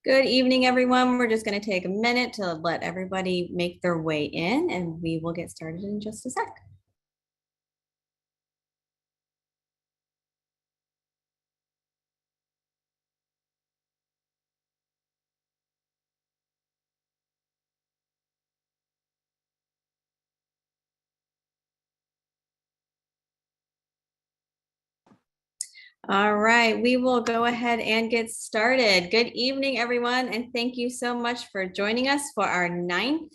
Good evening, everyone. We're just going to take a minute to let everybody make their way in, and we will get started in just a sec. All right, we will go ahead and get started. Good evening, everyone, and thank you so much for joining us for our 9th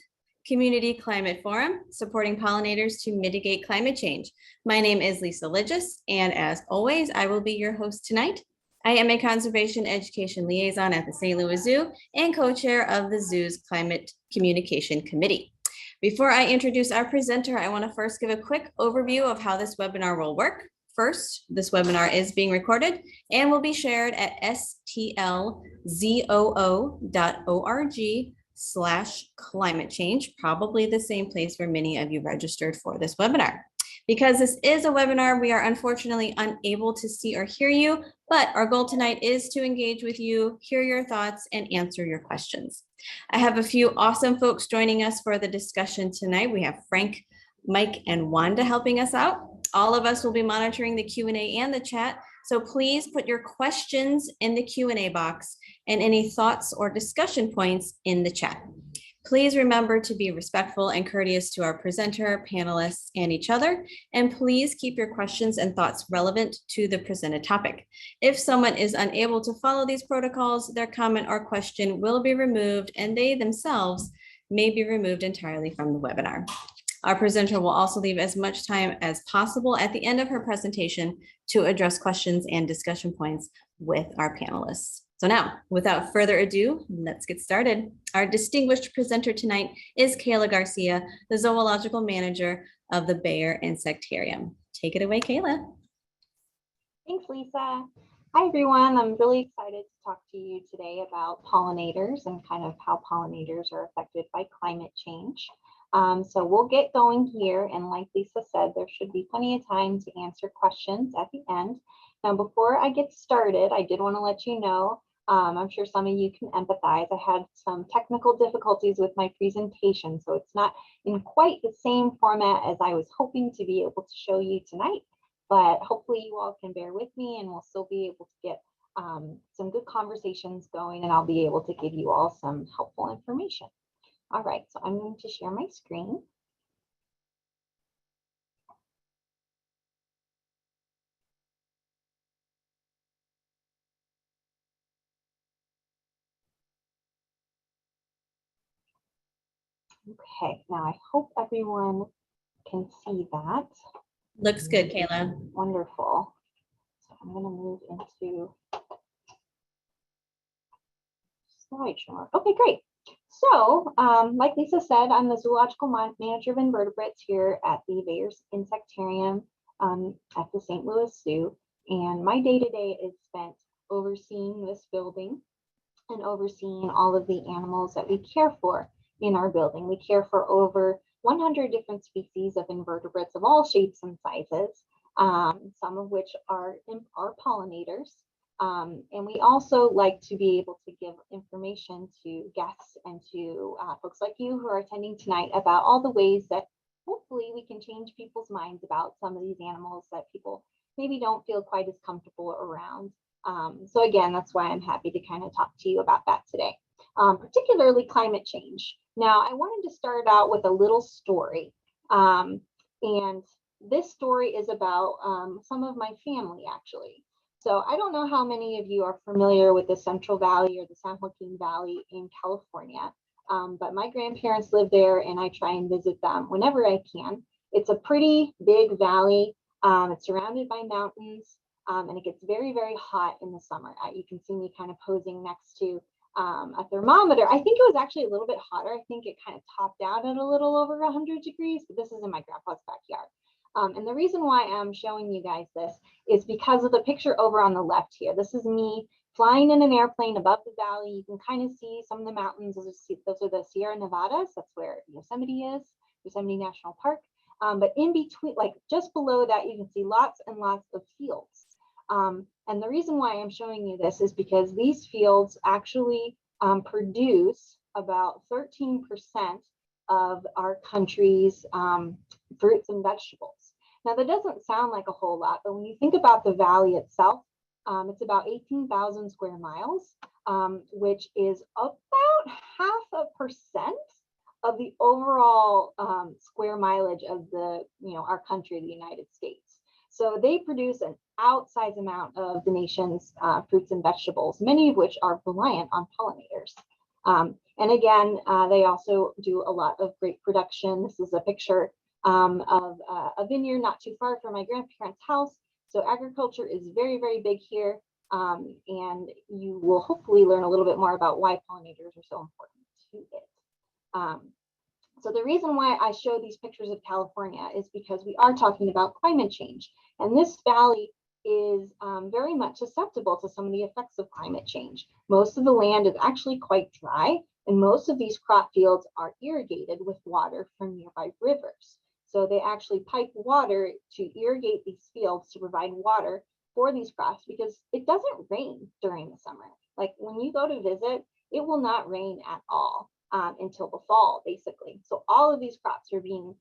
Community Climate Forum, supporting pollinators to mitigate climate change. My name is Lisa Ligis, and as always, I will be your host tonight. I am a conservation education liaison at the St. Louis Zoo and co-chair of the Zoo's Climate Communication Committee. Before I introduce our presenter, I want to first give a quick overview of how this webinar will work. First, this webinar is being recorded and will be shared at stlzoo.org/climate change, probably the same place where many of you registered for this webinar. Because this is a webinar, we are unfortunately unable to see or hear you, but our goal tonight is to engage with you, hear your thoughts, and answer your questions. I have a few awesome folks joining us for the discussion tonight. We have Frank, Mike, and Wanda helping us out. All of us will be monitoring the Q&A and the chat, so please put your questions in the Q&A box and any thoughts or discussion points in the chat. Please remember to be respectful and courteous to our presenter, panelists, and each other, and please keep your questions and thoughts relevant to the presented topic. If someone is unable to follow these protocols, their comment or question will be removed, and they themselves may be removed entirely from the webinar. Our presenter will also leave as much time as possible at the end of her presentation to address questions and discussion points with our panelists. So now, without further ado, let's get started. Our distinguished presenter tonight is Kayla Garcia, the Zoological Manager of the Bayer Insectarium. Take it away, Kayla. Thanks, Lisa. Hi, everyone. I'm really excited to talk to you today about pollinators and kind of how pollinators are affected by climate change. So we'll get going here, and like Lisa said, there should be plenty of time to answer questions at the end. Now, before I get started, I did want to let you know, I'm sure some of you can empathize. I had some technical difficulties with my presentation, so it's not in quite the same format as I was hoping to be able to show you tonight, but hopefully you all can bear with me and we'll still be able to get some good conversations going, and I'll be able to give you all some helpful information. All right, so I'm going to share my screen. Okay, now I hope everyone can see that. Looks good, Kayla. Wonderful. So I'm going to move into slideshow. Okay, great. So, like Lisa said, I'm the Zoological Manager of Invertebrates here at the Bayer Insectarium at the St. Louis Zoo. And my day-to-day is spent overseeing this building and overseeing all of the animals that we care for in our building. We care for over 100 different species of invertebrates of all shapes and sizes, some of which are pollinators. And we also like to be able to give information to guests and to folks like you who are attending tonight about all the ways that hopefully we can change people's minds about some of these animals that people maybe don't feel quite as comfortable around. So again, that's why I'm happy to kind of talk to you about that today, particularly climate change. Now, I wanted to start out with a little story. And this story is about some of my family, actually. So I don't know how many of you are familiar with the Central Valley or the San Joaquin Valley in California, but my grandparents live there and I try and visit them whenever I can. It's a pretty big valley. It's surrounded by mountains and it gets very, very hot in the summer. You can see me kind of posing next to a thermometer. I think it was actually a little bit hotter. I think it kind of topped out at a little over 100 degrees, but this is in my grandpa's backyard. And the reason why I'm showing you guys this is because of the picture over on the left here. This is me flying in an airplane above the valley. You can kind of see some of the mountains. Those are the Sierra Nevadas. That's where Yosemite is, Yosemite National Park. But in between, like just below that, you can see lots and lots of fields. And the reason why I'm showing you this is because these fields actually produce about 13% of our country's fruits and vegetables. Now, that doesn't sound like a whole lot, but when you think about the valley itself, it's about 18,000 square miles, which is about 0.5% of the overall square mileage of our country, the United States. So they produce an outsized amount of the nation's fruits and vegetables, many of which are reliant on pollinators. And again, they also do a lot of great production. This is a picture of a vineyard not too far from my grandparents' house. So agriculture is very, very big here. And you will hopefully learn a little bit more about why pollinators are so important to it. So the reason why I show these pictures of California is because we are talking about climate change. And this valley is very much susceptible to some of the effects of climate change. Most of the land is actually quite dry, and most of these crop fields are irrigated with water from nearby rivers. So they actually pipe water to irrigate these fields to provide water for these crops because it doesn't rain during the summer. Like when you go to visit, it will not rain at all until the fall, basically. So all of these crops are being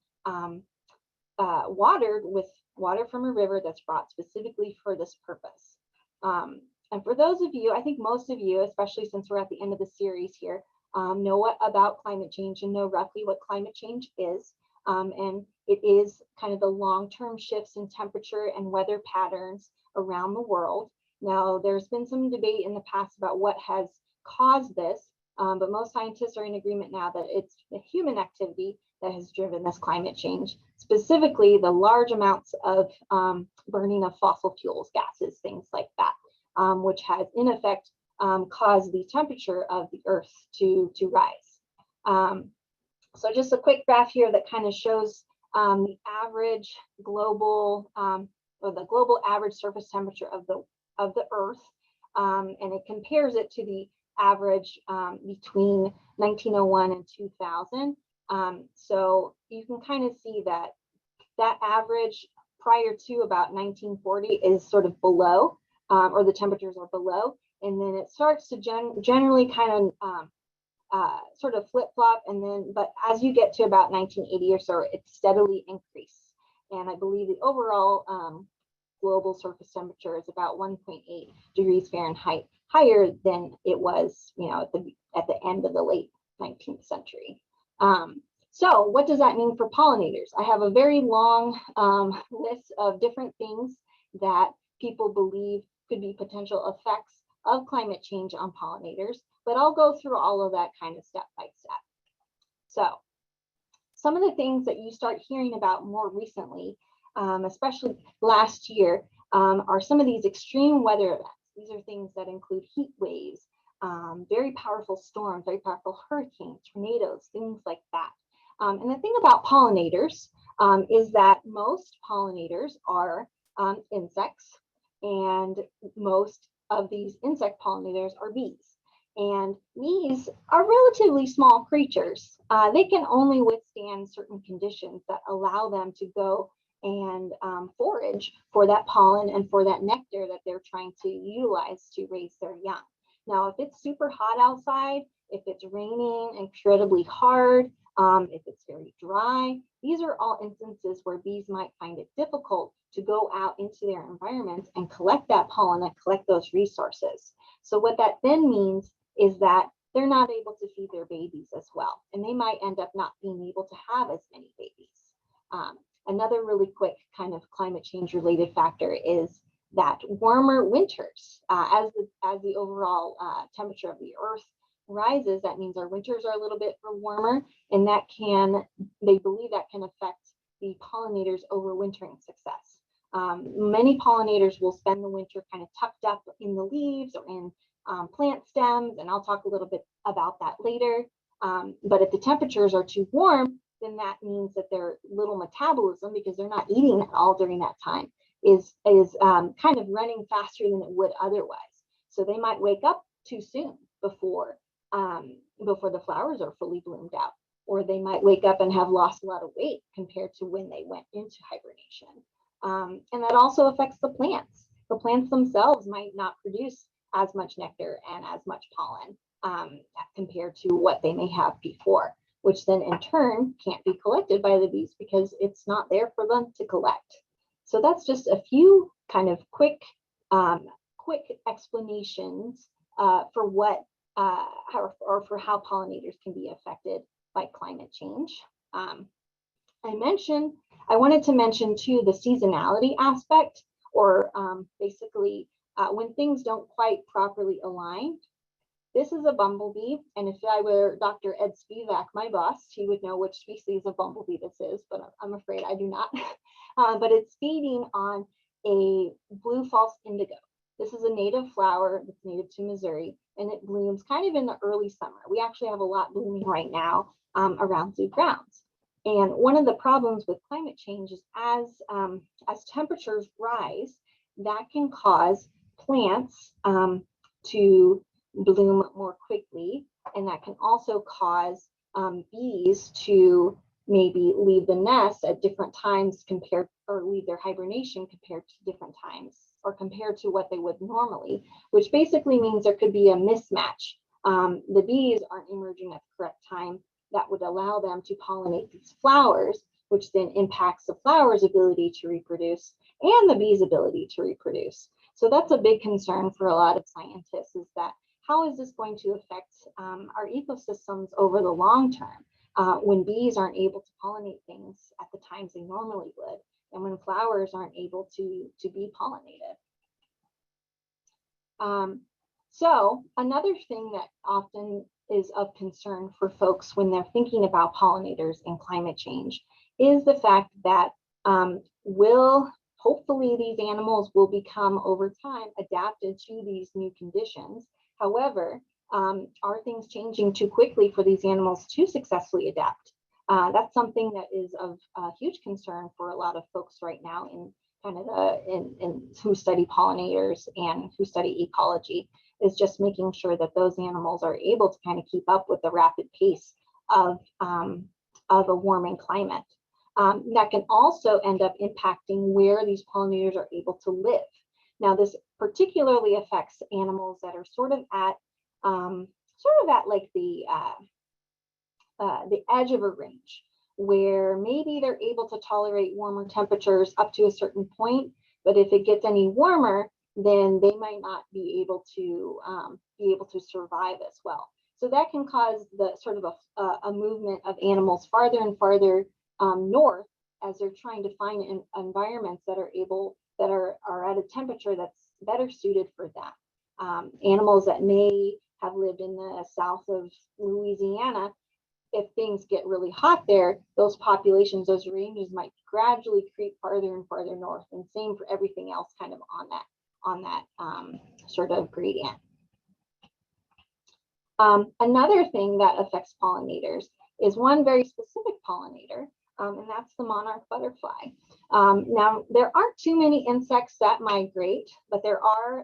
watered with water from a river that's brought specifically for this purpose. And for those of you, I think most of you, especially since we're at the end of the series here, know what about climate change and know roughly what climate change is. And it is kind of the long-term shifts in temperature and weather patterns around the world. Now, there's been some debate in the past about what has caused this, but most scientists are in agreement now that it's the human activity that has driven this climate change, specifically the large amounts of burning of fossil fuels, gases, things like that, which has in effect caused the temperature of the Earth to rise. So just a quick graph here that kind of shows the average global, or the global average surface temperature of the Earth, and it compares it to the average between 1901 and 2000. So you can kind of see that average prior to about 1940 is sort of below, or the temperatures are below, and then it starts to generally kind of sort of flip-flop, and then, but as you get to about 1980 or so, it steadily increases. And I believe the overall global surface temperature is about 1.8 degrees Fahrenheit higher than it was, at the end of the late 19th century. So what does that mean for pollinators? I have a very long list of different things that people believe could be potential effects of climate change on pollinators, but I'll go through all of that kind of step by step. So some of the things that you start hearing about more recently, especially last year, are some of these extreme weather events. These are things that include heat waves, very powerful storms, very powerful hurricanes, tornadoes, things like that. And the thing about pollinators is that most pollinators are insects, and most of these insect pollinators are bees. And bees are relatively small creatures. They can only withstand certain conditions that allow them to go and forage for that pollen and for that nectar that they're trying to utilize to raise their young. Now, if it's super hot outside, if it's raining incredibly hard, if it's very dry, these are all instances where bees might find it difficult to go out into their environments and collect that pollen and collect those resources. So what that then means is that they're not able to feed their babies as well, and they might end up not being able to have as many babies. Another really quick kind of climate change related factor is that warmer winters, as the overall temperature of the Earth rises, that means our winters are a little bit warmer, and they believe that can affect the pollinators' overwintering success. Many pollinators will spend the winter kind of tucked up in the leaves or in plant stems, and I'll talk a little bit about that later. But if the temperatures are too warm, then that means that their little metabolism, because they're not eating at all during that time, is kind of running faster than it would otherwise. So they might wake up too soon before the flowers are fully bloomed out, or they might wake up and have lost a lot of weight compared to when they went into hibernation. And that also affects the plants. The plants themselves might not produce as much nectar and as much pollen compared to what they may have before, which then in turn can't be collected by the bees because it's not there for them to collect. So that's just a few kind of quick explanations for what for how pollinators can be affected by climate change. I wanted to mention too the seasonality aspect, or basically when things don't quite properly align. This is a bumblebee, and if I were Dr. Ed Spivak, my boss, he would know which species of bumblebee this is, but I'm afraid I do not. But it's feeding on a blue false indigo. This is a native flower that's native to Missouri, and it blooms kind of in the early summer. We actually have a lot blooming right now around zoo grounds. And one of the problems with climate change is as temperatures rise, that can cause plants to bloom more quickly, and that can also cause bees to maybe leave the nest at different times compared, or leave their hibernation compared to different times, or compared to what they would normally, which basically means there could be a mismatch. The bees aren't emerging at the correct time that would allow them to pollinate these flowers, which then impacts the flower's ability to reproduce and the bee's ability to reproduce. So that's a big concern for a lot of scientists, is that how is this going to affect our ecosystems over the long term when bees aren't able to pollinate things at the times they normally would, and when flowers aren't able to be pollinated. So another thing that often is of concern for folks when they're thinking about pollinators and climate change is the fact that hopefully these animals will become over time adapted to these new conditions. However, are things changing too quickly for these animals to successfully adapt? That's something that is of huge concern for a lot of folks right now in kind of who study pollinators and who study ecology, is just making sure that those animals are able to kind of keep up with the rapid pace of a warming climate. That can also end up impacting where these pollinators are able to live. Now, this particularly affects animals that are sort of at like the edge of a range, where maybe they're able to tolerate warmer temperatures up to a certain point, but if it gets any warmer, then they might not be able to survive as well. So that can cause the sort of a movement of animals farther and farther north, as they're trying to find environments that are at a temperature that's better suited for them. Animals that may have lived in the south of Louisiana, if things get really hot there, those populations, those ranges might gradually creep farther and farther north, and same for everything else kind of on that sort of gradient. Another thing that affects pollinators is one very specific pollinator, and that's the monarch butterfly. Now, there aren't too many insects that migrate, but there are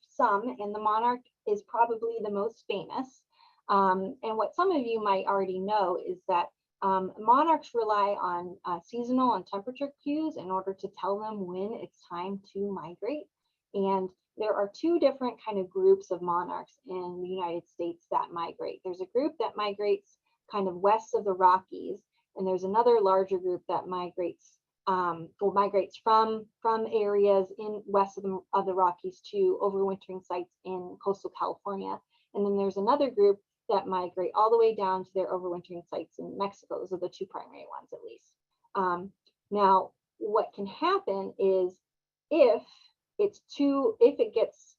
some, and the monarch is probably the most famous. And what some of you might already know is that monarchs rely on seasonal and temperature cues in order to tell them when it's time to migrate. And there are two different kind of groups of monarchs in the United States that migrate. There's a group that migrates kind of west of the Rockies, and there's another larger group that migrates from areas in west of the Rockies to overwintering sites in coastal California. And then there's another group that migrate all the way down to their overwintering sites in Mexico. Those are the two primary ones, at least. Now, what can happen is if it gets,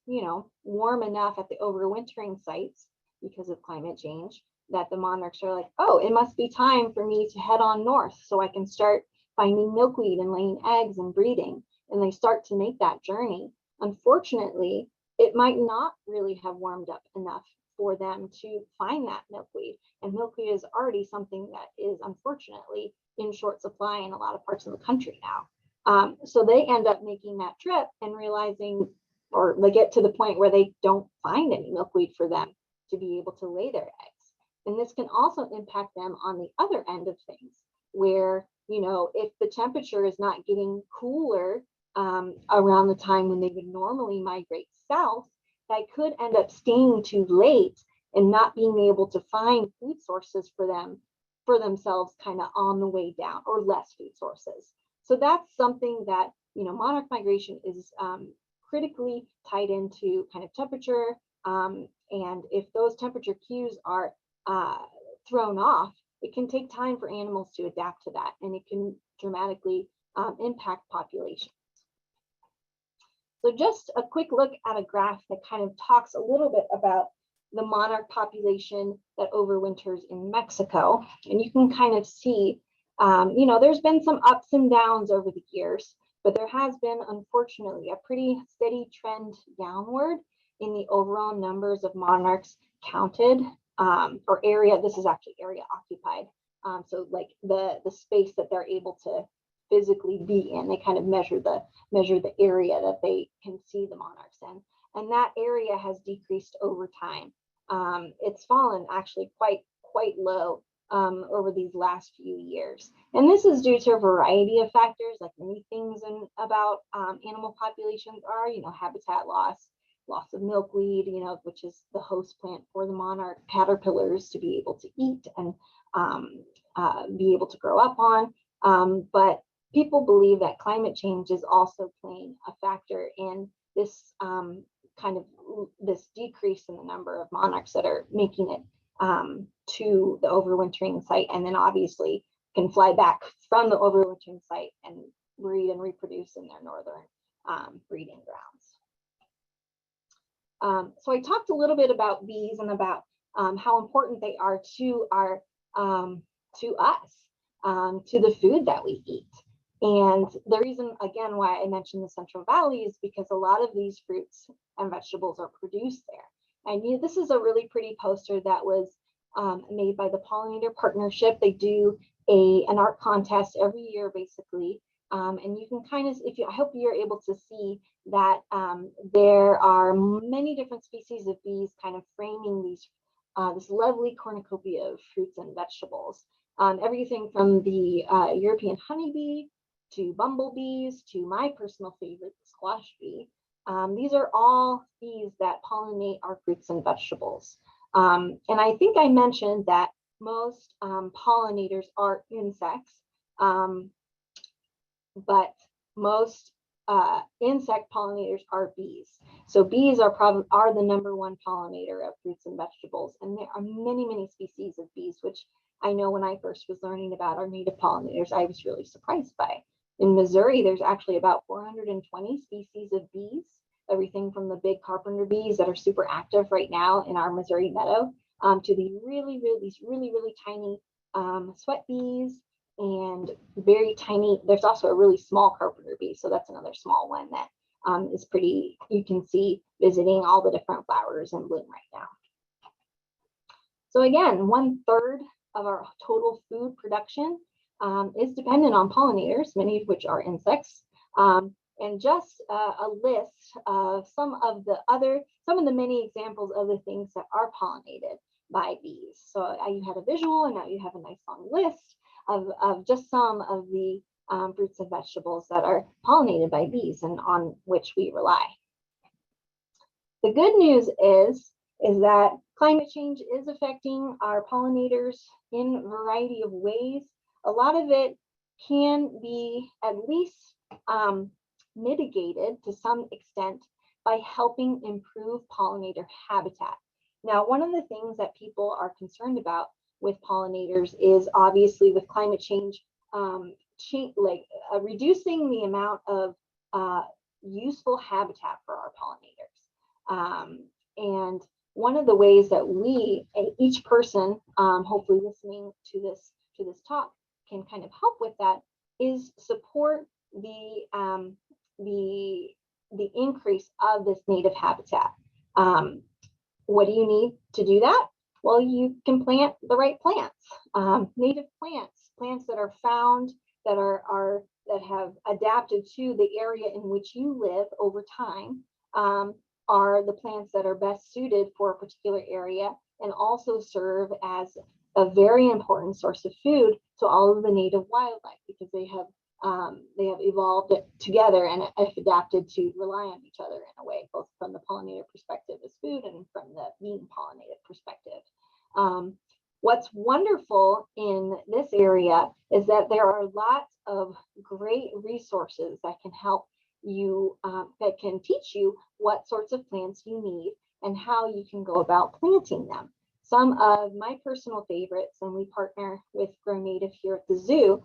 warm enough at the overwintering sites because of climate change, that the monarchs are like, oh, it must be time for me to head on north so I can start finding milkweed and laying eggs and breeding. And they start to make that journey. Unfortunately, it might not really have warmed up enough for them to find that milkweed. And milkweed is already something that is unfortunately in short supply in a lot of parts of the country now. So they end up making that trip and realizing, or they get to the point where they don't find any milkweed for them to be able to lay their eggs. And this can also impact them on the other end of things, where, if the temperature is not getting cooler around the time when they would normally migrate south, that could end up staying too late and not being able to find food sources for themselves kind of on the way down, or less food sources. So that's something that, monarch migration is critically tied into kind of temperature. And if those temperature cues are thrown off, it can take time for animals to adapt to that, and it can dramatically impact populations. So just a quick look at a graph that kind of talks a little bit about the monarch population that overwinters in Mexico. And you can kind of see, there's been some ups and downs over the years, but there has been, unfortunately, a pretty steady trend downward in the overall numbers of monarchs counted, or area. This is actually area occupied. So like the space that they're able to physically be in. They kind of measure the area that they can see the monarchs in, and that area has decreased over time. It's fallen actually quite low over these last few years, and this is due to a variety of factors, like many things about animal populations are, habitat loss of milkweed, which is the host plant for the monarch caterpillars to be able to eat and be able to grow up on. But people believe that climate change is also playing a factor in this this decrease in the number of monarchs that are making it to the overwintering site, and then obviously can fly back from the overwintering site and breed and reproduce in their northern breeding grounds. So I talked a little bit about bees and about how important they are to to us, to the food that we eat. And the reason, again, why I mentioned the Central Valley is because a lot of these fruits and vegetables are produced there. And this is a really pretty poster that was made by the Pollinator Partnership. They do an art contest every year, basically. And you can kind of, I hope you're able to see that there are many different species of bees kind of framing these this lovely cornucopia of fruits and vegetables. Everything from the European honeybee to bumblebees to my personal favorite, the squash bee. These are all bees that pollinate our fruits and vegetables. And I think I mentioned that most pollinators are insects, but most insect pollinators are bees. So bees are the #1 pollinator of fruits and vegetables, and there are many species of bees, which I know when I first was learning about our native pollinators, I was really surprised by. In Missouri, there's actually about 420 species of bees, everything from the big carpenter bees that are super active right now in our Missouri meadow, to the really tiny sweat bees, and very tiny. There's also a really small carpenter bee, so that's another small one that is pretty, you can see visiting all the different flowers in bloom right now. So again, 1/3 of our total food production is dependent on pollinators, many of which are insects. And just a list of some of the many examples of the things that are pollinated by bees. So you had a visual, and now you have a nice long list of just some of the fruits and vegetables that are pollinated by bees and on which we rely. The good news is that climate change is affecting our pollinators in a variety of ways. A lot of it can be at least mitigated to some extent by helping improve pollinator habitat. Now, one of the things that people are concerned about with pollinators is obviously with climate change, reducing the amount of useful habitat for our pollinators. And one of the ways that each person, hopefully listening to this talk, can kind of help with that is support the increase of this native habitat. What do you need to do that? Well, you can plant the right plants, native plants that are found, that have adapted to the area in which you live over time, are the plants that are best suited for a particular area, and also serve as a very important source of food to all of the native wildlife, because they have they have evolved together and have adapted to rely on each other in a way, both from the pollinator perspective as food and from the being pollinated perspective. What's wonderful in this area is that there are lots of great resources that can help you, that can teach you what sorts of plants you need and how you can go about planting them. Some of my personal favorites, and we partner with Grow Native here at the zoo,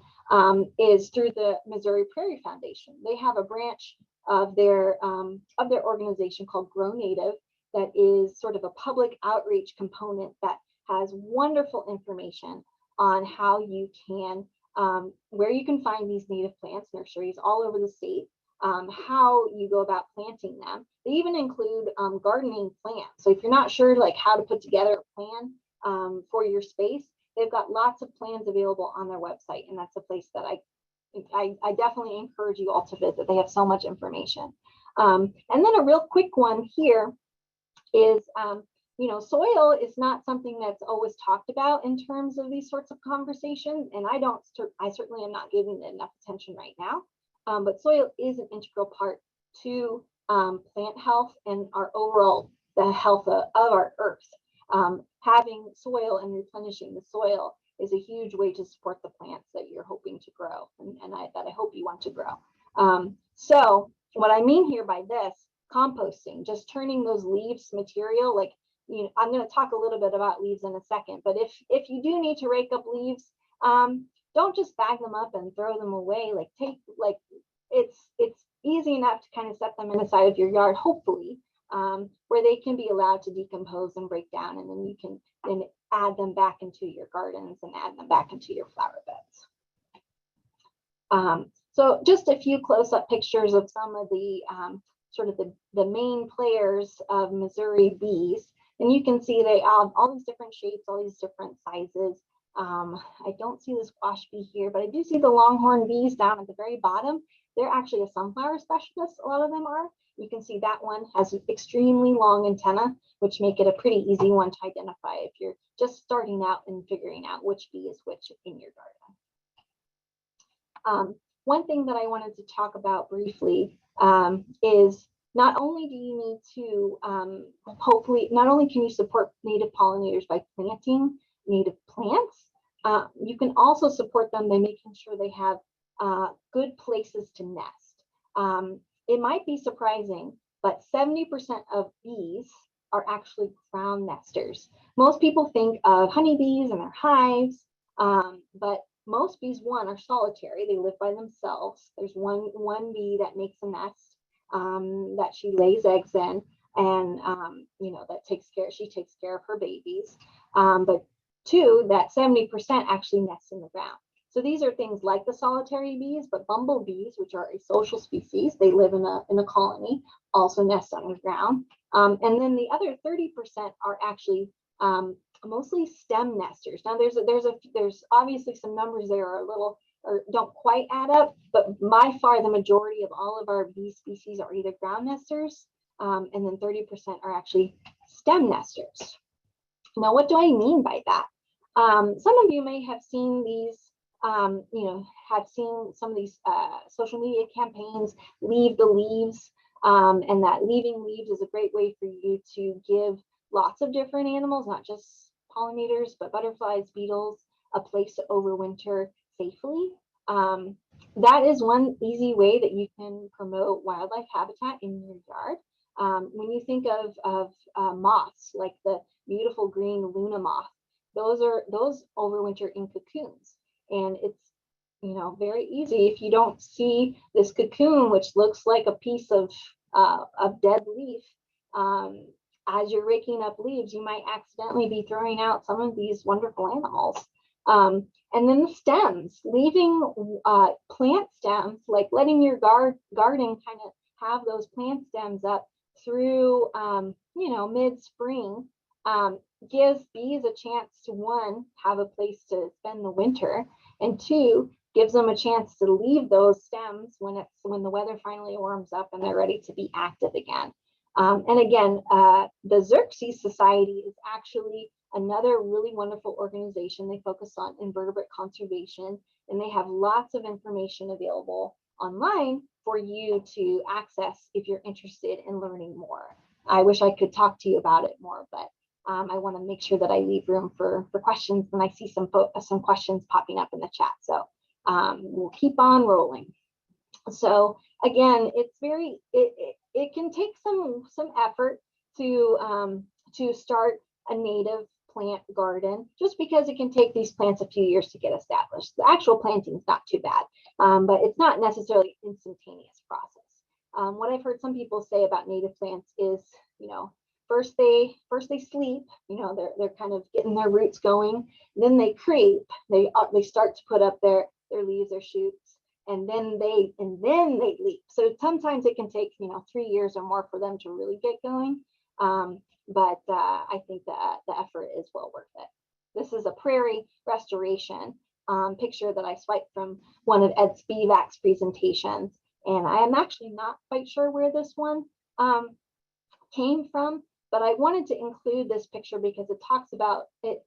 is through the Missouri Prairie Foundation. They have a branch of their organization called Grow Native that is sort of a public outreach component that has wonderful information on how you can, where you can find these native plants, nurseries all over the state, how you go about planting them. They even include gardening plans. So if you're not sure like how to put together a plan for your space, they've got lots of plans available on their website. And that's a place that I definitely encourage you all to visit. They have so much information. And then a real quick one here is, you know, soil is not something that's always talked about in terms of these sorts of conversations. And I certainly am not giving it enough attention right now. But soil is an integral part to plant health and our overall, the health of our earth. Having soil and replenishing the soil is a huge way to support the plants that you're hoping to grow and that I hope you want to grow. So what I mean here by this, composting, just turning those leaves material, like, you know, I'm going to talk a little bit about leaves in a second, but if you do need to rake up leaves, don't just bag them up and throw them away. Like it's easy enough to kind of set them in the side of your yard, hopefully, where they can be allowed to decompose and break down, and then you can then add them back into your gardens and add them back into your flower beds. So just a few close-up pictures of some of the sort of the main players of Missouri bees. And you can see they have all these different shapes, all these different sizes. I don't see the squash bee here, but I do see the longhorn bees down at the very bottom. They're actually a sunflower specialist, a lot of them are. You can see that one has an extremely long antenna, which make it a pretty easy one to identify if you're just starting out and figuring out which bee is which in your garden. One thing that I wanted to talk about briefly is not only do you need to, hopefully, not only can you support native pollinators by planting native plants, you can also support them by making sure they have good places to nest. It might be surprising, but 70% of bees are actually ground nesters. Most people think of honeybees and their hives, but most bees, one, are solitary. They live by themselves. There's one bee that makes a nest that she lays eggs in, and you know, she takes care of her babies. But two, that 70% actually nests in the ground. So these are things like the solitary bees, but bumblebees, which are a social species, they live in a colony, also nest underground. And then the other 30% are actually mostly stem nesters. Now there's obviously some numbers there are a little, or don't quite add up, but by far the majority of all of our bee species are either ground nesters, and then 30% are actually stem nesters. Now, what do I mean by that? Some of you may have seen these, you know, have seen some of these social media campaigns, Leave the Leaves, and that leaving leaves is a great way for you to give lots of different animals, not just pollinators, but butterflies, beetles, a place to overwinter safely. That is one easy way that you can promote wildlife habitat in your yard. When you think of moths, like the beautiful green Luna moth, those overwinter in cocoons, and it's, you know, very easy if you don't see this cocoon, which looks like a piece of dead leaf. As you're raking up leaves, you might accidentally be throwing out some of these wonderful animals. And then the stems, leaving plant stems, like letting your garden kind of have those plant stems up through, you know, mid-spring, gives bees a chance to, one, have a place to spend the winter, and two, gives them a chance to leave those stems when the weather finally warms up and they're ready to be active again. And again, the Xerxes Society is actually another really wonderful organization. They focus on invertebrate conservation, and they have lots of information available online for you to access if you're interested in learning more. I wish I could talk to you about it more, but I want to make sure that I leave room for questions, and I see some questions popping up in the chat. So we'll keep on rolling. So again, it's very, it can take some effort to start a native plant garden, just because it can take these plants a few years to get established. The actual planting is not too bad, but it's not necessarily an instantaneous process. What I've heard some people say about native plants is, you know, first they sleep, you know, they're kind of getting their roots going, then they creep, they start to put up their leaves, their shoots, and then they leap. So sometimes it can take, you know, 3 years or more for them to really get going. But I think that the effort is well worth it. This is a prairie restoration picture that I swiped from one of Ed Spivak's presentations. And I am actually not quite sure where this one came from, but I wanted to include this picture because it talks about, it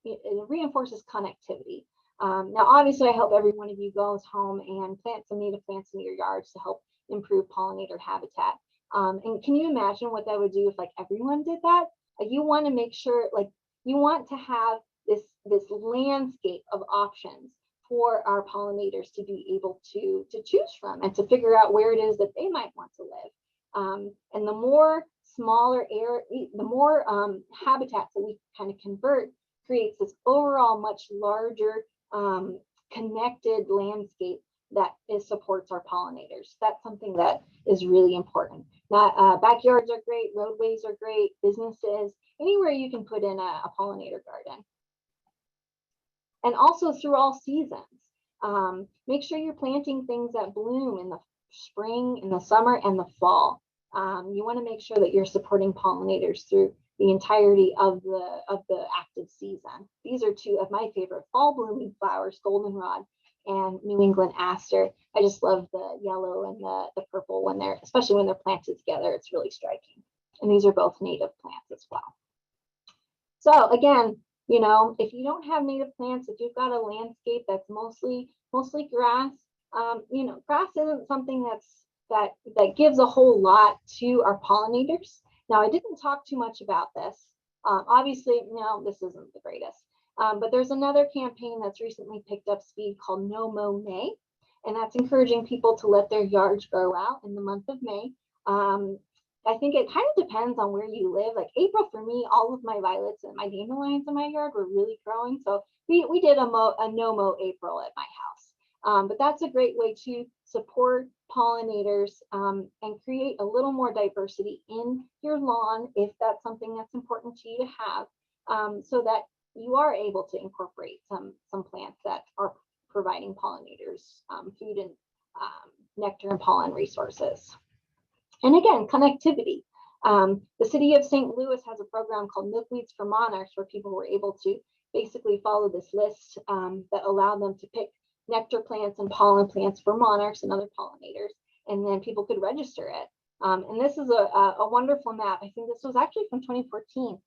reinforces connectivity. Now, obviously, I hope every one of you goes home and plant some native plants in your yards to help improve pollinator habitat. And can you imagine what that would do if like everyone did that? You want to make sure, like, you want to have this landscape of options for our pollinators to be able to choose from and to figure out where it is that they might want to live. And the more smaller the more habitats that we kind of convert creates this overall much larger connected landscape that supports our pollinators. That's something that is really important. Backyards are great, roadways are great, businesses, anywhere you can put in a pollinator garden. And also through all seasons. Make sure you're planting things that bloom in the spring, in the summer, and the fall. You want to make sure that you're supporting pollinators through the entirety of the active season. These are two of my favorite fall blooming flowers, Goldenrod and New England Aster. I just love the yellow and the purple when they're, especially when they're planted together, it's really striking. And these are both native plants as well. So again, you know, if you don't have native plants, if you've got a landscape that's mostly grass, you know, grass isn't something that gives a whole lot to our pollinators. Now, I didn't talk too much about this. Obviously, no, this isn't the greatest. But there's another campaign that's recently picked up speed called Nomo May, and that's encouraging people to let their yards grow out in the month of May. I think it kind of depends on where you live. Like April for me, all of my violets and my dandelions in my yard were really growing. So we did a Nomo April at my house. But that's a great way to support pollinators and create a little more diversity in your lawn if that's something that's important to you to have, so that you are able to incorporate some plants that are providing pollinators food and nectar and pollen resources. And again, connectivity. The city of St. Louis has a program called Milkweeds for Monarchs, where people were able to basically follow this list that allowed them to pick nectar plants and pollen plants for monarchs and other pollinators, and then people could register it. And this is a wonderful map. I think this was actually from 2014,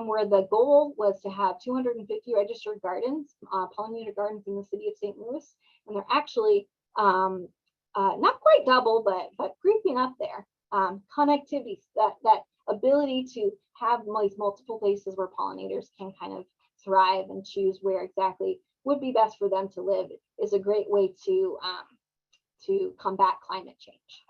where the goal was to have 250 registered gardens, pollinator gardens in the city of St. Louis, and they're actually not quite double, but creeping up there. Connectivity, that ability to have these multiple places where pollinators can kind of thrive and choose where exactly would be best for them to live is a great way to combat climate change.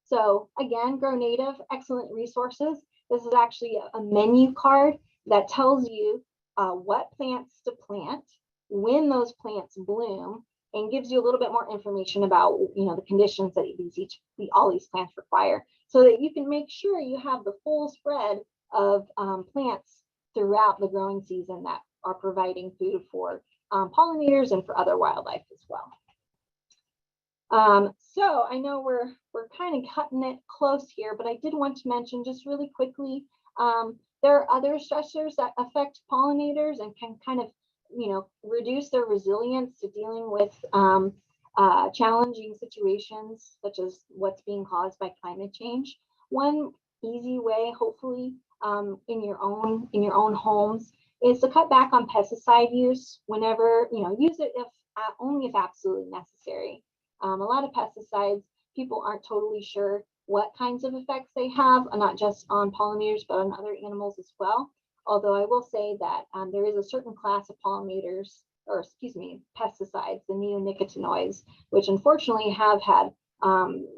So again, Grow Native, excellent resources. This is actually a menu card that tells you what plants to plant, when those plants bloom, and gives you a little bit more information about, you know, the conditions that all these plants require, so that you can make sure you have the full spread of plants throughout the growing season that are providing food for pollinators and for other wildlife as well. So I know we're kind of cutting it close here, but I did want to mention just really quickly, there are other stressors that affect pollinators and can kind of, you know, reduce their resilience to dealing with challenging situations such as what's being caused by climate change. One easy way, hopefully, in your own homes, is to cut back on pesticide use whenever, use it if only if absolutely necessary. A lot of pesticides, people aren't totally sure what kinds of effects they have, not just on pollinators, but on other animals as well. Although I will say that there is a certain class of pollinators, or excuse me, pesticides, the neonicotinoids, which unfortunately have had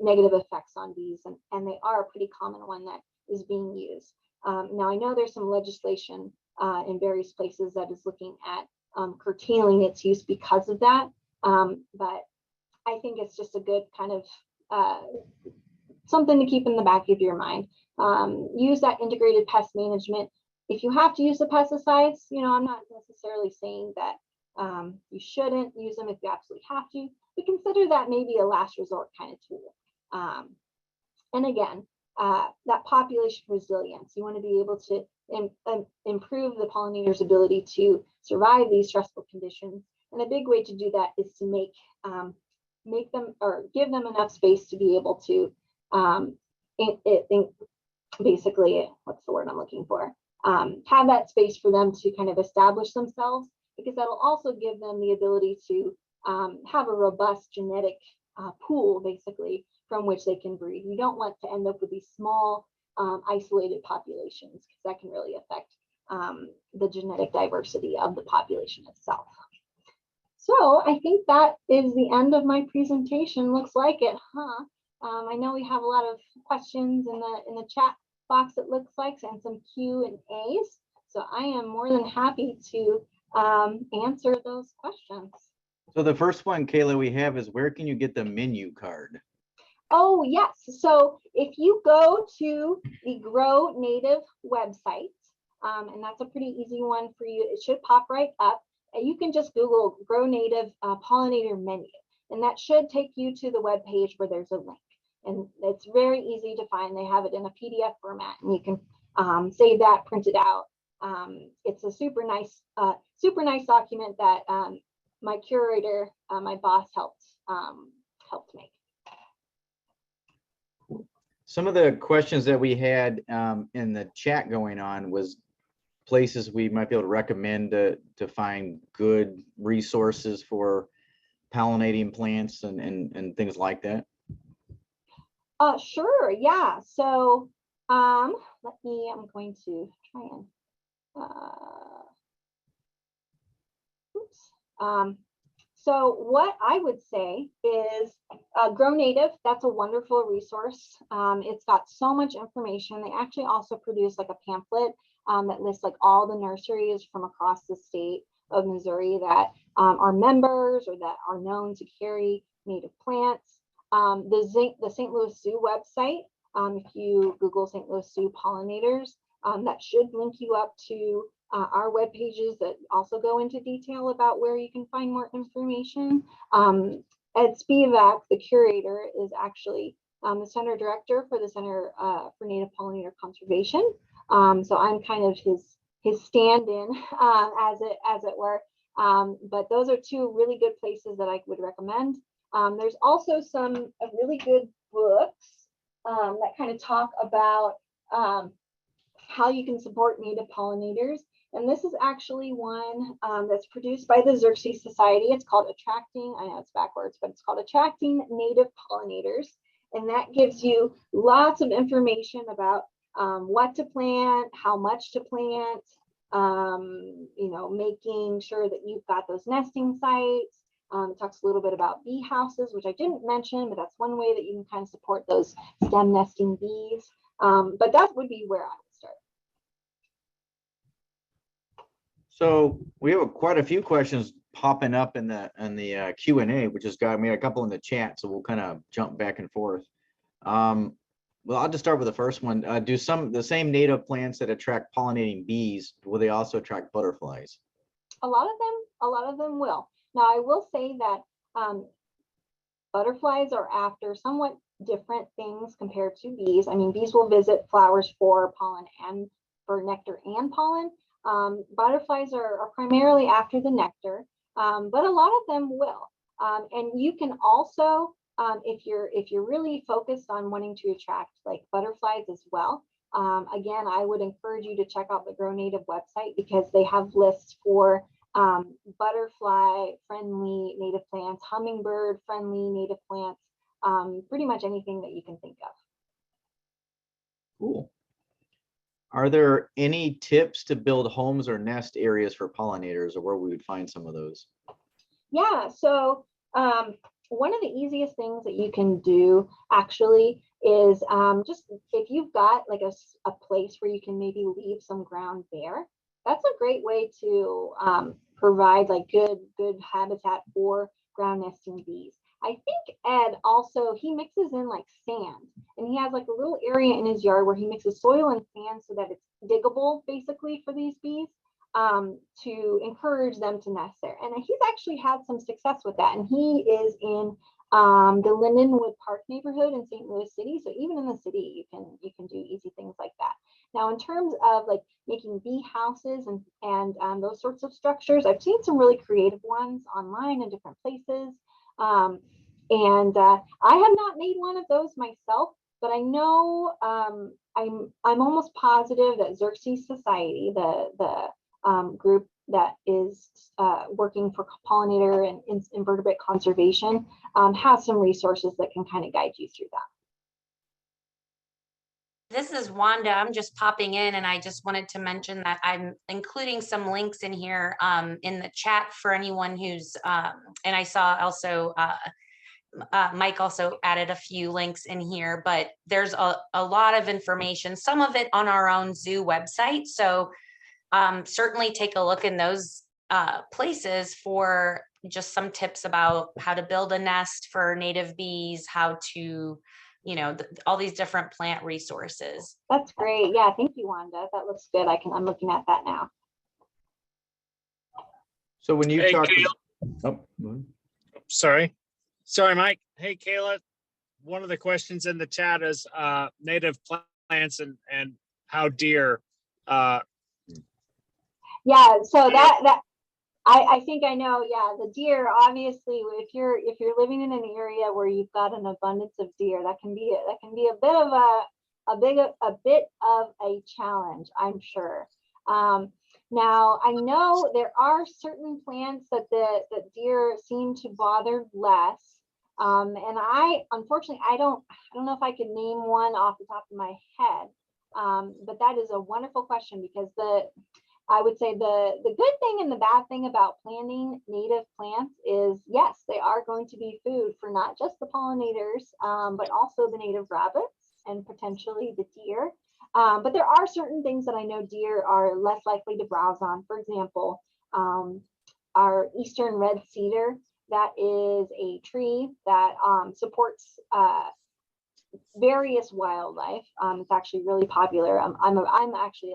negative effects on bees, and they are a pretty common one that is being used. Now, I know there's some legislation in various places that is looking at curtailing its use because of that, but I think it's just a good kind of something to keep in the back of your mind. Use that integrated pest management. If you have to use the pesticides, I'm not necessarily saying that you shouldn't use them if you absolutely have to, but consider that maybe a last resort kind of tool. And again, that population resilience, you want to be able to improve the pollinators' ability to survive these stressful conditions. And a big way to do that is to make them, or give them enough space to be able to basically, what's the word I'm looking for? Have that space for them to kind of establish themselves, because that'll also give them the ability to have a robust genetic pool, basically, from which they can breed. You don't want to end up with these small isolated populations, because that can really affect the genetic diversity of the population itself. So I think that is the end of my presentation. Looks like it, huh? I know we have a lot of questions in the chat box, it looks like, and some Q&As. So I am more than happy to answer those questions. So the first one, Kayla, we have is, where can you get the menu card? Oh, yes. So if you go to the Grow Native website, and that's a pretty easy one for you, it should pop right up. You can just Google Grow Native pollinator menu, and that should take you to the web page where there's a link. And it's very easy to find. They have it in a PDF format, and you can save that, print it out. It's a super nice document that my curator, my boss, helped make. Some of the questions that we had in the chat going on was places we might be able to recommend to find good resources for pollinating plants and things like that. Sure, yeah. So I'm going to try and so what I would say is Grow Native. That's a wonderful resource. It's got so much information. They actually also produce like a pamphlet that lists like all the nurseries from across the state of Missouri that are members or that are known to carry native plants. The St. Louis Zoo website, if you Google St. Louis Zoo pollinators, that should link you up to our web pages that also go into detail about where you can find more information. Ed Spivak, the curator, is actually the center director for the Center for Native Pollinator Conservation. So I'm kind of his stand-in, as it were. But those are two really good places that I would recommend. There's also some really good books that kind of talk about how you can support native pollinators. And this is actually one that's produced by the Xerces Society. It's called Attracting, I know it's backwards, but it's called Attracting Native Pollinators. And that gives you lots of information about what to plant, how much to plant, making sure that you've got those nesting sites. It talks a little bit about bee houses, which I didn't mention, but that's one way that you can kind of support those stem nesting bees. But that would be where I would start. So we have quite a few questions popping up in the Q&A, which has got me a couple in the chat, so we'll kind of jump back and forth. Well, I'll just start with the first one. Do the same native plants that attract pollinating bees, will they also attract butterflies? A lot of them will. Now, I will say that butterflies are after somewhat different things compared to bees. I mean, bees will visit flowers for pollen and for nectar and pollen. Butterflies are primarily after the nectar, but a lot of them will. And you can also, if you're really focused on wanting to attract like butterflies as well, Again, I would encourage you to check out the Grow Native website because they have lists for butterfly friendly native plants, hummingbird friendly native plants, pretty much anything that you can think of. Cool. Are there any tips to build homes or nest areas for pollinators, or where we would find some of those? Yeah, so one of the easiest things that you can do actually is just if you've got like a place where you can maybe leave some ground bare, that's a great way to provide like good habitat for ground nesting bees. I think Ed also, he mixes in like sand, and he has like a little area in his yard where he mixes soil and sand so that it's diggable basically for these bees, to encourage them to nest there. And he's actually had some success with that. And he is in the Lindenwood Park neighborhood in St. Louis City. So even in the city, you can do easy things like that. Now, in terms of like making bee houses and those sorts of structures, I've seen some really creative ones online in different places. I have not made one of those myself, but I know I'm almost positive that Xerces Society, the group that is working for pollinator and invertebrate conservation, has some resources that can kind of guide you through that. This is Wanda. I'm just popping in, and I just wanted to mention that I'm including some links in here in the chat for anyone who's, and I saw also Mike also added a few links in here, but there's a lot of information, some of it on our own zoo website. So certainly take a look in those places for just some tips about how to build a nest for native bees, how to, you know, all these different plant resources. That's great. Yeah, thank you, Wanda. That looks good. I'm looking at that now. So when you talk, Sorry, Mike. Hey, Kayla. One of the questions in the chat is native plants and how deer. Yeah, so that I think I know. Yeah, the deer. Obviously, if you're living in an area where you've got an abundance of deer, that can be a bit of a challenge, I'm sure. Now I know there are certain plants that the deer seem to bother less. And unfortunately I don't know if I could name one off the top of my head. But that is a wonderful question, because I would say the good thing and the bad thing about planting native plants is, yes, they are going to be food for not just the pollinators, but also the native rabbits and potentially the deer. But there are certain things that I know deer are less likely to browse on. For example, our eastern red cedar, that is a tree that supports various wildlife. It's actually really popular. I'm actually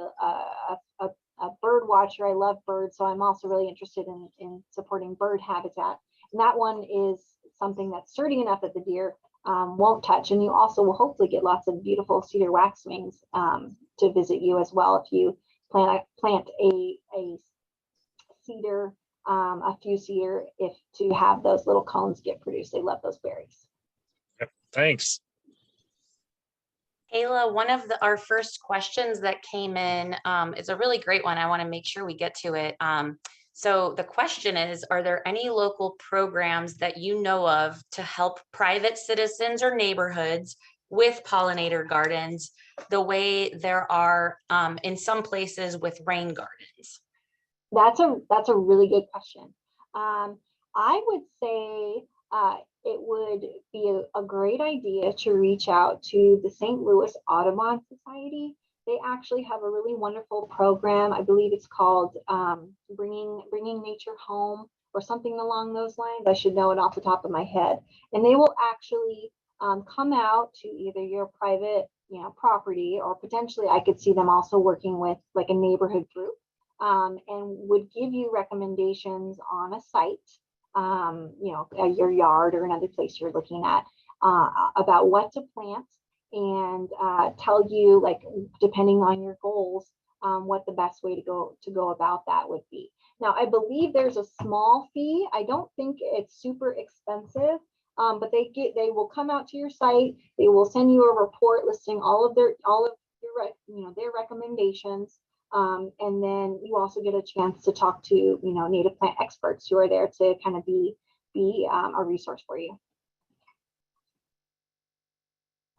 a bird watcher. I love birds, so I'm also really interested in supporting bird habitat. And that one is something that's sturdy enough that the deer won't touch. And you also will hopefully get lots of beautiful cedar waxwings to visit you as well if you plant a cedar, a few cedar, if to have those little cones get produced. They love those berries. Yep, thanks. Kayla, one of our first questions that came in is a really great one. I want to make sure we get to it. So the question is, are there any local programs that you know of to help private citizens or neighborhoods with pollinator gardens the way there are in some places with rain gardens? That's a really good question. I would say it would be a great idea to reach out to the St. Louis Audubon Society. They actually have a really wonderful program. I believe it's called Bringing Nature Home or something along those lines. I should know it off the top of my head. And they will actually come out to either your private, property, or potentially I could see them also working with like a neighborhood group, and would give you recommendations on a site, your yard or another place you're looking at, about what to plant, and tell you, like, depending on your goals, what the best way to go about that would be. Now, I believe there's a small fee. I don't think it's super expensive, but they will come out to your site. They will send you a report listing all of your their recommendations. And then you also get a chance to talk to, native plant experts who are there to kind of be a resource for you.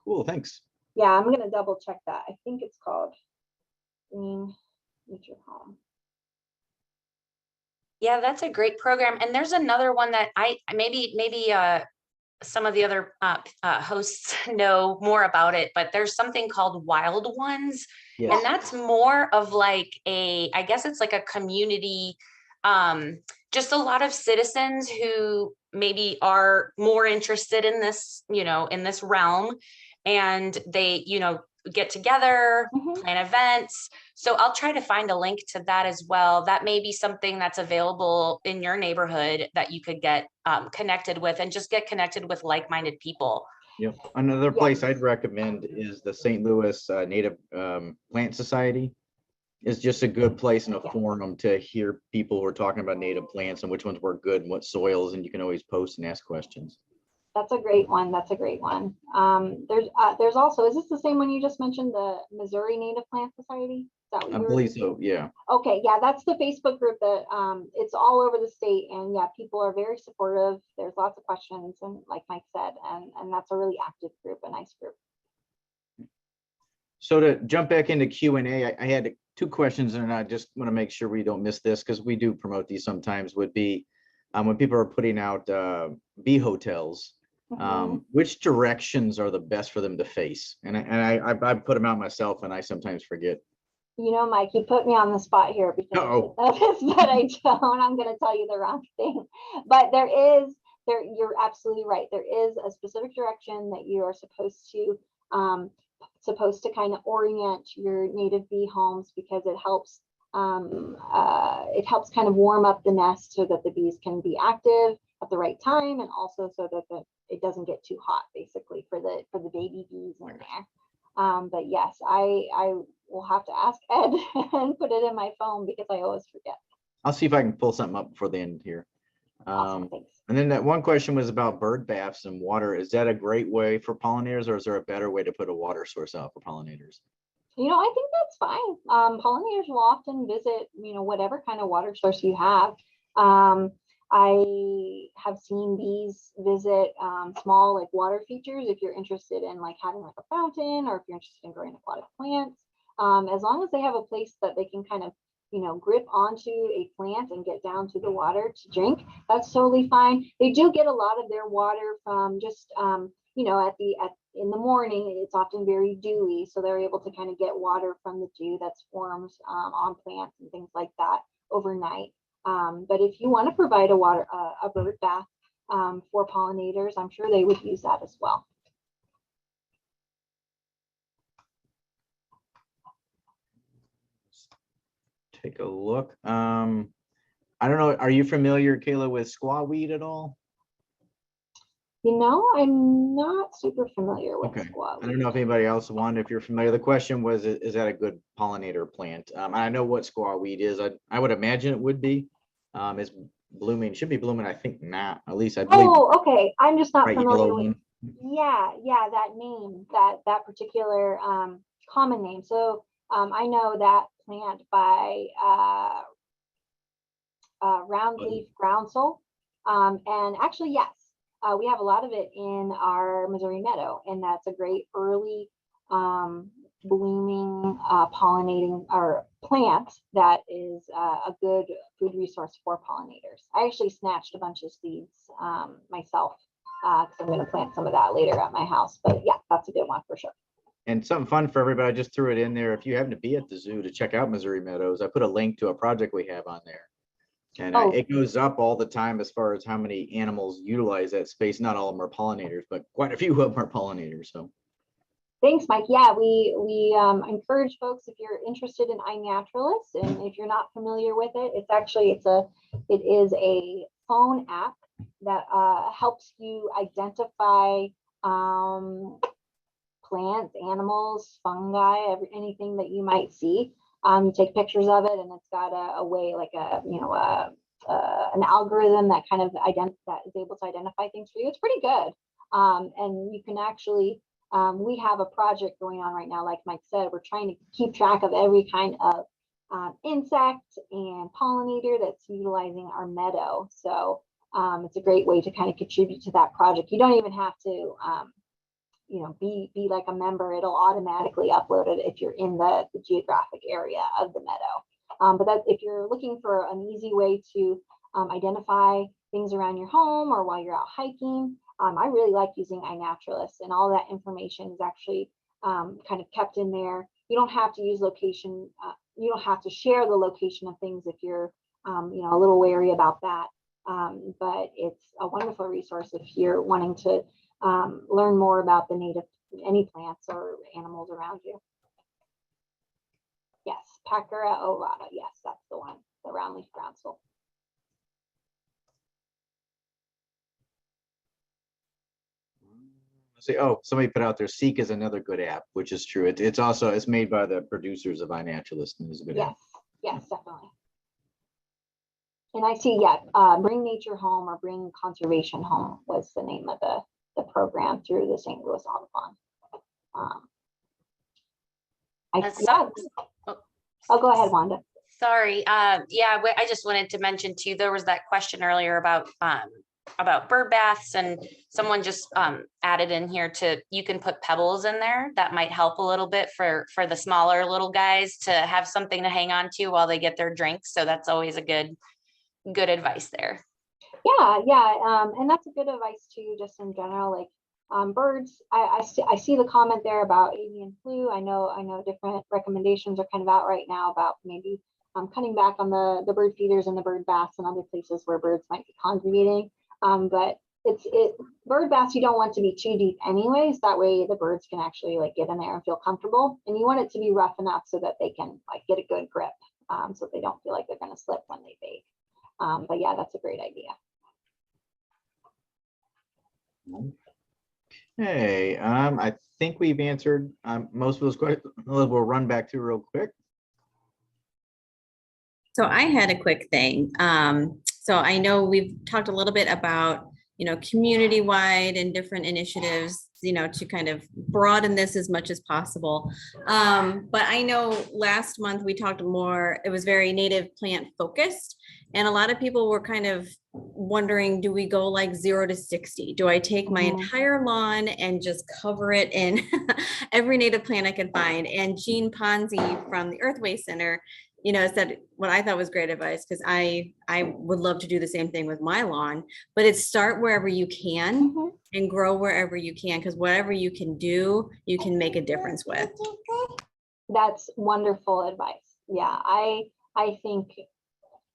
Cool, thanks. Yeah, I'm going to double check that. I think it's called Green Nature Home. Yeah, that's a great program. And there's another one that maybe some of the other hosts know more about it, but there's something called Wild Ones. Yes. And that's more of like I guess it's like a community, just a lot of citizens who maybe are more interested in this, in this realm, and they, get together, plan events. So I'll try to find a link to that as well. That may be something that's available in your neighborhood that you could get connected with, and just get connected with like-minded people. Yep. Another place I'd recommend is the St. Louis Native Plant Society. It's just a good place and a forum to hear people who are talking about native plants and which ones work good and what soils, and you can always post and ask questions. That's a great one. That's a great one. There's also, is this the same one you just mentioned, the Missouri Native Plant Society? Is that what I you were? believe so, yeah. Okay, yeah, that's the Facebook group that it's all over the state, and yeah, people are very supportive. There's lots of questions, and like Mike said, and that's a really active group, a nice group. So to jump back into Q&A, I had 2 questions, and I just want to make sure we don't miss this, because we do promote these sometimes, would be when people are putting out bee hotels, which directions are the best for them to face? And I put them out myself, and I sometimes forget. Mike, you put me on the spot here because of this, but I don't. I'm going to tell you the wrong thing. But you're absolutely right. There is a specific direction that you are supposed to kind of orient your native bee homes, because it helps kind of warm up the nest so that the bees can be active at the right time, and also so that it doesn't get too hot, basically, for the baby bees in there. But yes, I will have to ask Ed and put it in my phone, because I always forget. I'll see if I can pull something up before the end here. Awesome, thanks. And then that one question was about bird baths and water. Is that a great way for pollinators, or is there a better way to put a water source out for pollinators? I think that's fine. Pollinators will often visit, whatever kind of water source you have. I have seen bees visit small like water features if you're interested in like having like a fountain, or if you're interested in growing aquatic plants. As long as they have a place that they can kind of grip onto a plant and get down to the water to drink, that's totally fine. They do get a lot of their water from just in the morning. It's often very dewy, so they're able to kind of get water from the dew that forms on plants and things like that overnight. But if you want to provide a bird bath for pollinators, I'm sure they would use that as well. Take a look. I don't know. Are you familiar, Kayla, with squawweed at all? I'm not super familiar with squawweed. I don't know if anybody else wanted, if you're familiar. The question was, is that a good pollinator plant? I know what squawweed is. I would imagine it would be. It's blooming, should be blooming, I think not, at least I believe. Oh, okay. I'm just not familiar with. One. Yeah, that name, that particular common name. So I know that plant by roundleaf groundsel. And actually, yes, we have a lot of it in our Missouri meadow, and that's a great early blooming pollinating or plant that is a good food resource for pollinators. I actually snatched a bunch of seeds myself, because I'm going to plant some of that later at my house. But yeah, that's a good one for sure. And something fun for everybody, I just threw it in there. If you happen to be at the zoo to check out Missouri Meadows, I put a link to a project we have on there. And it goes up all the time as far as how many animals utilize that space. Not all of them are pollinators, but quite a few of them are pollinators. So thanks, Mike. Yeah, we encourage folks, if you're interested in iNaturalist, and if you're not familiar with it, it is a phone app that helps you identify plants, animals, fungi, anything that you might see. You take pictures of it, and it's got a way, like an algorithm that kind of that is able to identify things for you. It's pretty good, and you can actually We have a project going on right now, like Mike said, we're trying to keep track of every kind of insect and pollinator that's utilizing our meadow. So it's a great way to kind of contribute to that project. You don't even have to, be like a member. It'll automatically upload it if you're in the geographic area of the meadow. But that if you're looking for an easy way to identify things around your home or while you're out hiking, I really like using iNaturalist, and all that information is actually kind of kept in there. You don't have to use location. You don't have to share the location of things if you're, a little wary about that. But it's a wonderful resource if you're wanting to learn more about the native, any plants or animals around you. Yes, Pachyra ovata. Yes, that's the one, the roundleaf groundsel. See, oh, somebody put out there, Seek is another good app, which is true. It's also, it's made by the producers of iNaturalist, and is a good app. Yes, definitely. And I see, Bring Nature Home or Bring Conservation Home was the name of the program through the St. Louis Audubon. Go ahead, Wanda. Sorry. I just wanted to mention too, there was that question earlier about bird baths, and someone just added in here you can put pebbles in there. That might help a little bit for the smaller little guys to have something to hang on to while they get their drinks. So that's always a good advice there. And that's a good advice too, just in general, like birds. I see the comment there about avian flu. I know different recommendations are kind of out right now about maybe cutting back on the bird feeders and the bird baths and other places where birds might be congregating. But bird baths, you don't want to be too deep anyways. That way the birds can actually like get in there and feel comfortable. And you want it to be rough enough so that they can like get a good grip, so they don't feel like they're going to slip when they bathe. But yeah, that's a great idea. Hey, I think we've answered most of those questions. We'll run back through real quick. So I had a quick thing. So I know we've talked a little bit about, community-wide and different initiatives, to kind of broaden this as much as possible. But I know last month we talked more, it was very native plant focused. And a lot of people were kind of wondering, do we go like 0 to 60? Do I take my entire lawn and just cover it in every native plant I can find? And Jean Ponzi from the Earthway Center, said what I thought was great advice, because I would love to do the same thing with my lawn, but it's start wherever you can and grow wherever you can, because whatever you can do, you can make a difference with. That's wonderful advice. Yeah, I think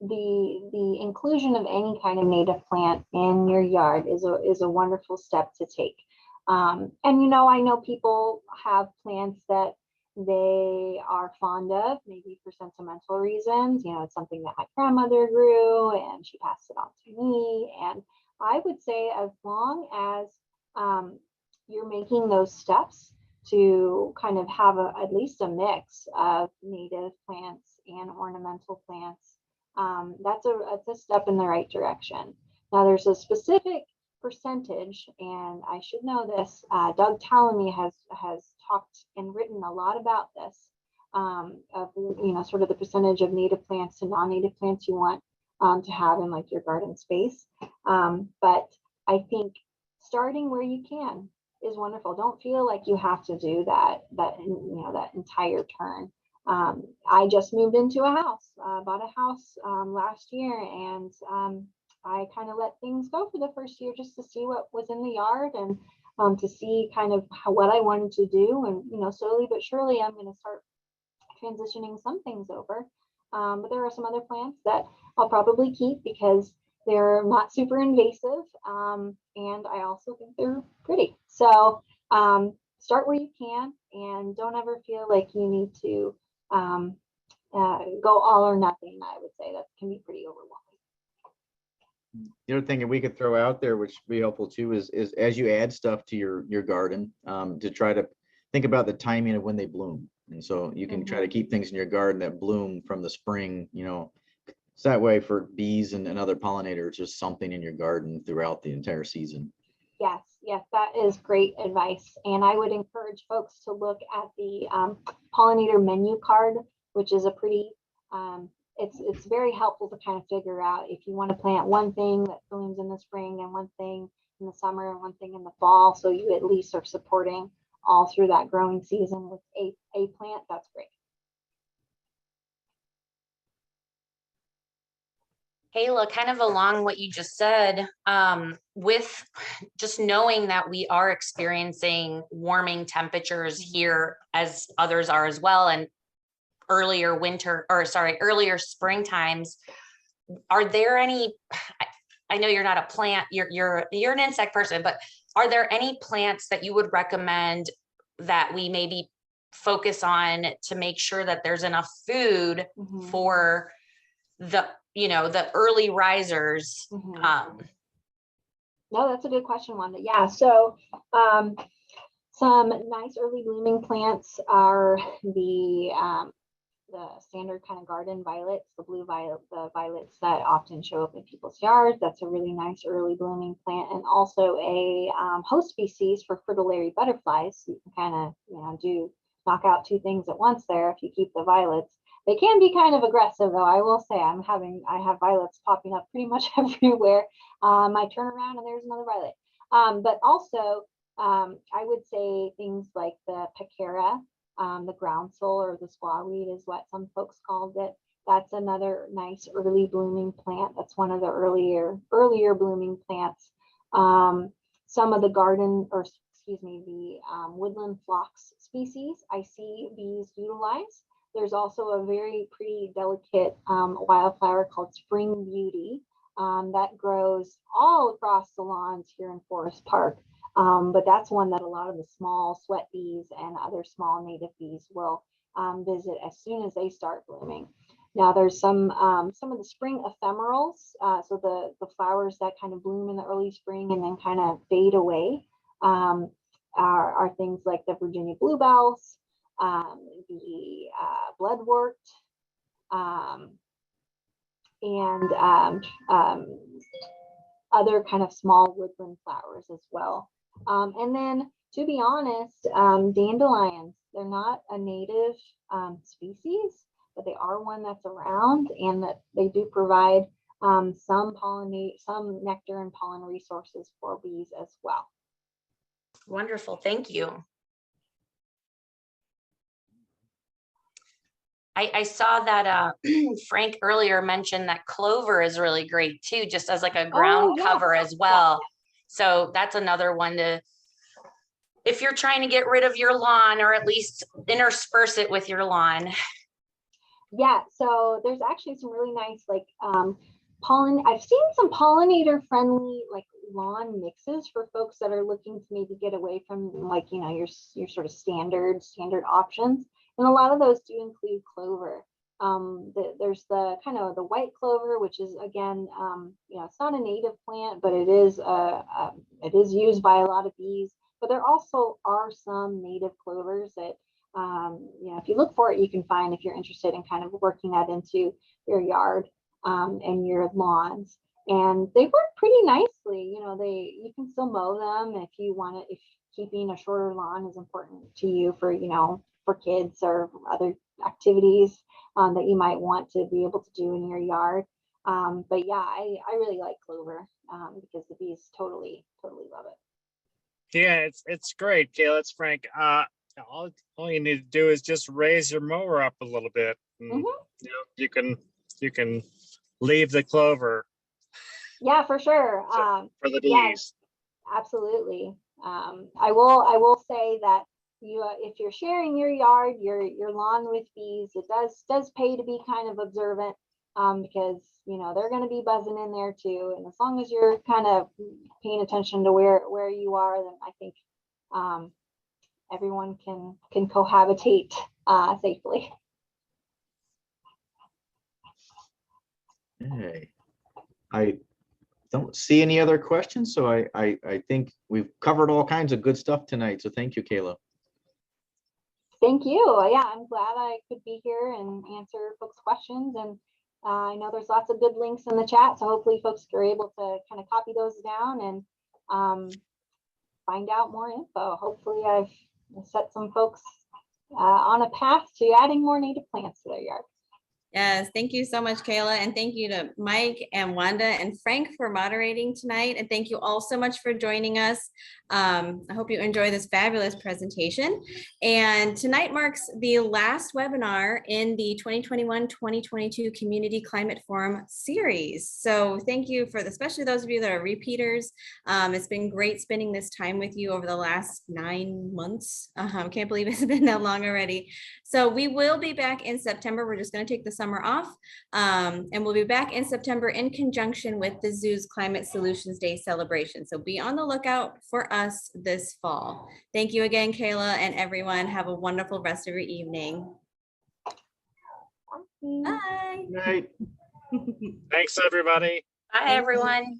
the inclusion of any kind of native plant in your yard is a wonderful step to take. And I know people have plants that they are fond of, maybe for sentimental reasons. It's something that my grandmother grew and she passed it on to me. And I would say, as long as you're making those steps to kind of have at least a mix of native plants and ornamental plants, that's a step in the right direction. Now, there's a specific percentage, and I should know this. Doug Tallamy has talked and written a lot about this, of sort of the percentage of native plants to non-native plants you want to have in like your garden space. But I think starting where you can is wonderful. Don't feel like you have to do that entire turn. I just moved into a house, bought a house last year, and I kind of let things go for the first year just to see what was in the yard and to see kind of what I wanted to do. And, slowly but surely I'm going to start transitioning some things over. But there are some other plants that I'll probably keep because they're not super invasive. And I also think they're pretty. So start where you can, and don't ever feel like you need to go all or nothing. I would say that can be pretty overwhelming. The other thing that we could throw out there, which would be helpful too, is as you add stuff to your garden, to try to think about the timing of when they bloom. And so you can try to keep things in your garden that bloom from the spring, so that way for bees and other pollinators, there's something in your garden throughout the entire season. Yes, that is great advice. And I would encourage folks to look at the pollinator menu card, which is a pretty, it's very helpful to kind of figure out if you want to plant one thing that blooms in the spring and one thing in the summer and one thing in the fall. So you at least are supporting all through that growing season with a plant. That's great. Kayla, kind of along what you just said, with just knowing that we are experiencing warming temperatures here as others are as well, and earlier spring times, are there any, I know you're not a plant, you're an insect person, but are there any plants that you would recommend that we maybe focus on to make sure that there's enough food for the early risers? No, that's a good question, Wanda. Yeah, so some nice early blooming plants are the standard kind of garden violets, the blue violet, the violets that often show up in people's yards. That's a really nice early blooming plant, and also a host species for fritillary butterflies. You can kind of knock out two things at once there if you keep the violets. They can be kind of aggressive, though. I will say I have violets popping up pretty much everywhere. I turn around and there's another violet. But also, I would say things like the pecara, the groundsel, or the squawweed is what some folks called it. That's another nice early blooming plant. That's one of the earlier blooming plants. Some of the the woodland phlox species I see bees utilize. There's also a very pretty delicate wildflower called spring beauty that grows all across the lawns here in Forest Park. But that's one that a lot of the small sweat bees and other small native bees will visit as soon as they start blooming. Now there's some of the spring ephemerals, so the flowers that kind of bloom in the early spring and then kind of fade away are things like the Virginia bluebells, the bloodwort, and other kind of small woodland flowers as well. And then, to be honest, dandelions, they're not a native species, but they are one that's around, and that they do provide some nectar and pollen resources for bees as well. Wonderful, thank you. I saw that Frank earlier mentioned that clover is really great too, just as like a ground cover as well. Yeah. So that's another one to, if you're trying to get rid of your lawn, or at least intersperse it with your lawn. Yeah, so there's actually some really nice I've seen some pollinator friendly lawn mixes for folks that are looking to maybe get away from your sort of standard options. And a lot of those do include clover. There's the kind of the white clover, which is again, it's not a native plant, but it is used by a lot of bees. But there also are some native clovers that, if you look for it, you can find if you're interested in kind of working that into your yard and your lawns. And they work pretty nicely. You can still mow them if you want it, if keeping a shorter lawn is important to you for kids or other activities that you might want to be able to do in your yard. But yeah, I really like clover because the bees totally love it. Yeah, it's great, Kayla. It's Frank. All you need to do is just raise your mower up a little bit. And, you can leave the clover. Yeah, for sure. For the bees. Yes, absolutely. I will say that if you're sharing your yard, your lawn with bees, it does pay to be kind of observant because they're going to be buzzing in there too. And as long as you're kind of paying attention to where you are, then I think everyone can cohabitate safely. Hey, I don't see any other questions, so I think we've covered all kinds of good stuff tonight. So thank you, Kayla. Thank you. Yeah, I'm glad I could be here and answer folks' questions. And I know there's lots of good links in the chat, so hopefully folks are able to kind of copy those down and find out more info. Hopefully I've set some folks on a path to adding more native plants to their yard. Yes, thank you so much, Kayla. And thank you to Mike and Wanda and Frank for moderating tonight. And thank you all so much for joining us. I hope you enjoy this fabulous presentation. And tonight marks the last webinar in the 2021-2022 Community Climate Forum series. So thank you for, especially those of you that are repeaters. It's been great spending this time with you over the last 9 months. Can't believe it's been that long already. So we will be back in September. We're just going to take the summer off, and we'll be back in September in conjunction with the Zoo's Climate Solutions Day celebration. So be on the lookout for us this fall. Thank you again, Kayla, and everyone. Have a wonderful rest of your evening. Bye. Night. Thanks, everybody. Bye, everyone.